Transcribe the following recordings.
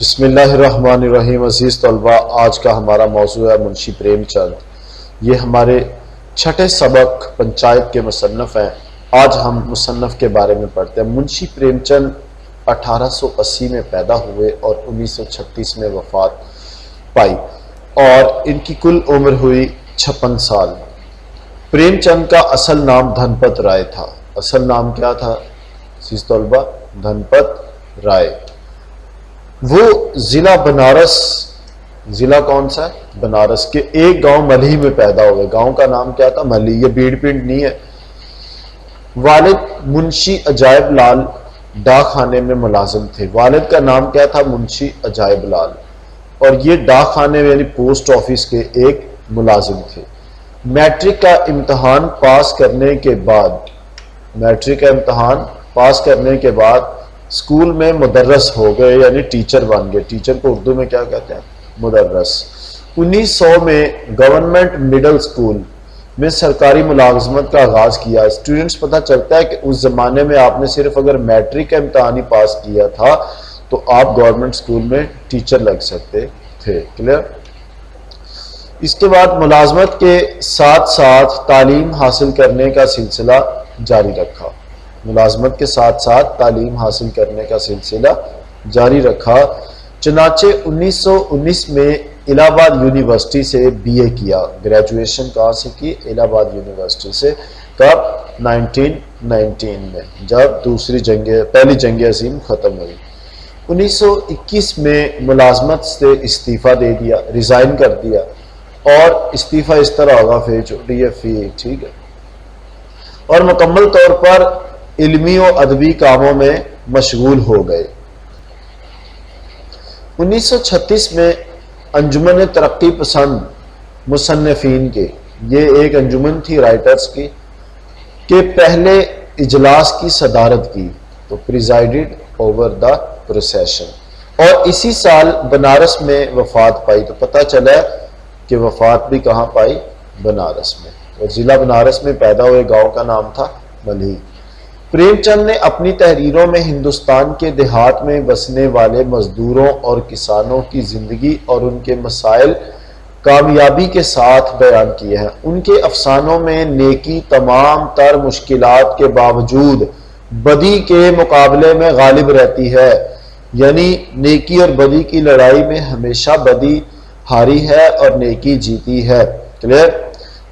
بسم اللہ الرحمن الرحیم۔ عزیز طلبہ، آج کا ہمارا موضوع ہے منشی پریم چند۔ یہ ہمارے چھٹے سبق پنچایت کے مصنف ہیں۔ آج ہم مصنف کے بارے میں پڑھتے ہیں۔ منشی پریم چند 1880 میں پیدا ہوئے اور 1936 میں وفات پائی اور ان کی کل عمر ہوئی 56 سال۔ پریم چند کا اصل نام دھنپت رائے تھا۔ اصل نام کیا تھا عزیز طلبہ؟ دھنپت رائے۔ وہ ضلع بنارس، ضلع کون سا ہے؟ بنارس کے ایک گاؤں ملھی میں پیدا ہوئے۔ گاؤں کا نام کیا تھا؟ ملھی۔ یہ بیڑ پنڈ نہیں ہے۔ والد منشی عجائب لال ڈاک خانے میں ملازم تھے۔ والد کا نام کیا تھا؟ منشی عجائب لال، اور یہ ڈاک خانے یعنی پوسٹ آفس کے ایک ملازم تھے۔ میٹرک کا امتحان پاس کرنے کے بعد اسکول میں مدرس ہو گئے، یعنی ٹیچر بن گئے۔ ٹیچر کو اردو میں کیا کہتے ہیں؟ مدرس۔ 1900 میں گورنمنٹ مڈل اسکول میں سرکاری ملازمت کا آغاز کیا۔ اسٹوڈنٹس پتہ چلتا ہے کہ اس زمانے میں آپ نے صرف اگر میٹرک کا امتحان ہی پاس کیا تھا تو آپ گورنمنٹ اسکول میں ٹیچر لگ سکتے تھے۔ کلیئر؟ اس کے بعد ملازمت کے ساتھ ساتھ تعلیم حاصل کرنے کا سلسلہ جاری رکھا۔ ملازمت کے ساتھ ساتھ تعلیم حاصل کرنے کا سلسلہ جاری رکھا۔ چنانچہ 1919 میں الہ آباد یونیورسٹی سے BA کیا۔ گریجویشن کہاں سے کی؟ الہ آباد یونیورسٹی سے۔ کب؟ 1919 میں، جب پہلی جنگ عظیم ختم ہوئی۔ 1921 میں ملازمت سے استعفیٰ دے دیا، ریزائن کر دیا، اور استعفیٰ اس طرح ہوگا ٹھیک ہے، اور مکمل طور پر علمی و ادبی کاموں میں مشغول ہو گئے۔ 1936 میں انجمن ترقی پسند مصنفین کے، یہ ایک انجمن تھی رائٹرز کی، کے پہلے اجلاس کی صدارت کی، تو پریزائڈڈ اوور دا پروسیشن، اور اسی سال بنارس میں وفات پائی۔ تو پتہ چلا کہ وفات بھی کہاں پائی؟ بنارس میں، اور ضلع بنارس میں پیدا ہوئے۔ گاؤں کا نام تھا ملھی۔ پریم چند نے اپنی تحریروں میں ہندوستان کے دیہات میں بسنے والے مزدوروں اور کسانوں کی زندگی اور ان کے مسائل کامیابی کے ساتھ بیان کیے ہیں۔ ان کے افسانوں میں نیکی تمام تر مشکلات کے باوجود بدی کے مقابلے میں غالب رہتی ہے، یعنی نیکی اور بدی کی لڑائی میں ہمیشہ بدی ہاری ہے اور نیکی جیتی ہے۔ کلیئر؟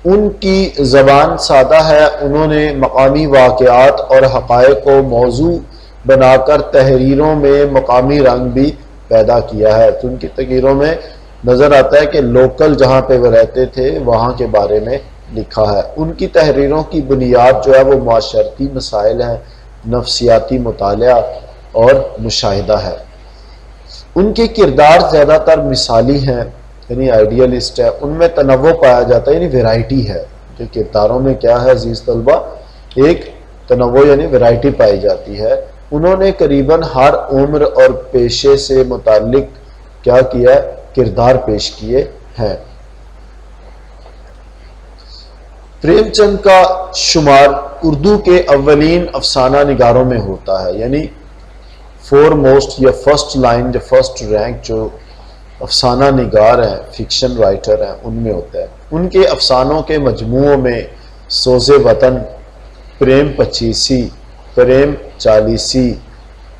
ان کی زبان سادہ ہے۔ انہوں نے مقامی واقعات اور حقائق کو موضوع بنا کر تحریروں میں مقامی رنگ بھی پیدا کیا ہے۔ تو ان کی تحریروں میں نظر آتا ہے کہ لوکل جہاں پہ وہ رہتے تھے وہاں کے بارے میں لکھا ہے۔ ان کی تحریروں کی بنیاد جو ہے وہ معاشرتی مسائل ہیں، نفسیاتی مطالعہ اور مشاہدہ ہے۔ ان کے کردار زیادہ تر مثالی ہیں، یعنی آئیڈیلسٹ ہے۔ ان میں تنوع پایا جاتا ہے، یعنی ویرائٹی ہے۔ کہ کرداروں میں کیا ہے عزیز طلبہ؟ ایک تنوع یعنی ویرائٹی پائی جاتی ہے۔ انہوں نے قریباً ہر عمر اور پیشے سے متعلق کیا کیا ہے؟ کردار پیش کیے ہیں۔ پریم چند کا شمار اردو کے اولین افسانہ نگاروں میں ہوتا ہے، یعنی فور موسٹ یا فرسٹ لائن، جو فرسٹ رینک جو افسانہ نگار ہیں، فکشن رائٹر ہیں، ان میں ہوتا ہے۔ ان کے افسانوں کے مجموعوں میں سوز وطن، پریم پچیسی، پریم چالیسی،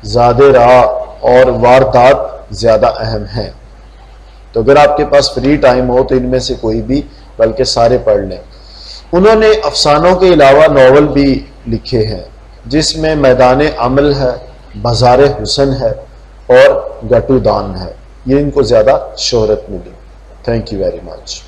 زاد راہ اور واردات زیادہ اہم ہیں۔ تو اگر آپ کے پاس فری ٹائم ہو تو ان میں سے کوئی بھی بلکہ سارے پڑھ لیں۔ انہوں نے افسانوں کے علاوہ ناول بھی لکھے ہیں، جس میں میدان عمل ہے، بازار حسن ہے اور گٹو دان ہے۔ یہ ان کو زیادہ شہرت ملی۔ Thank you very much.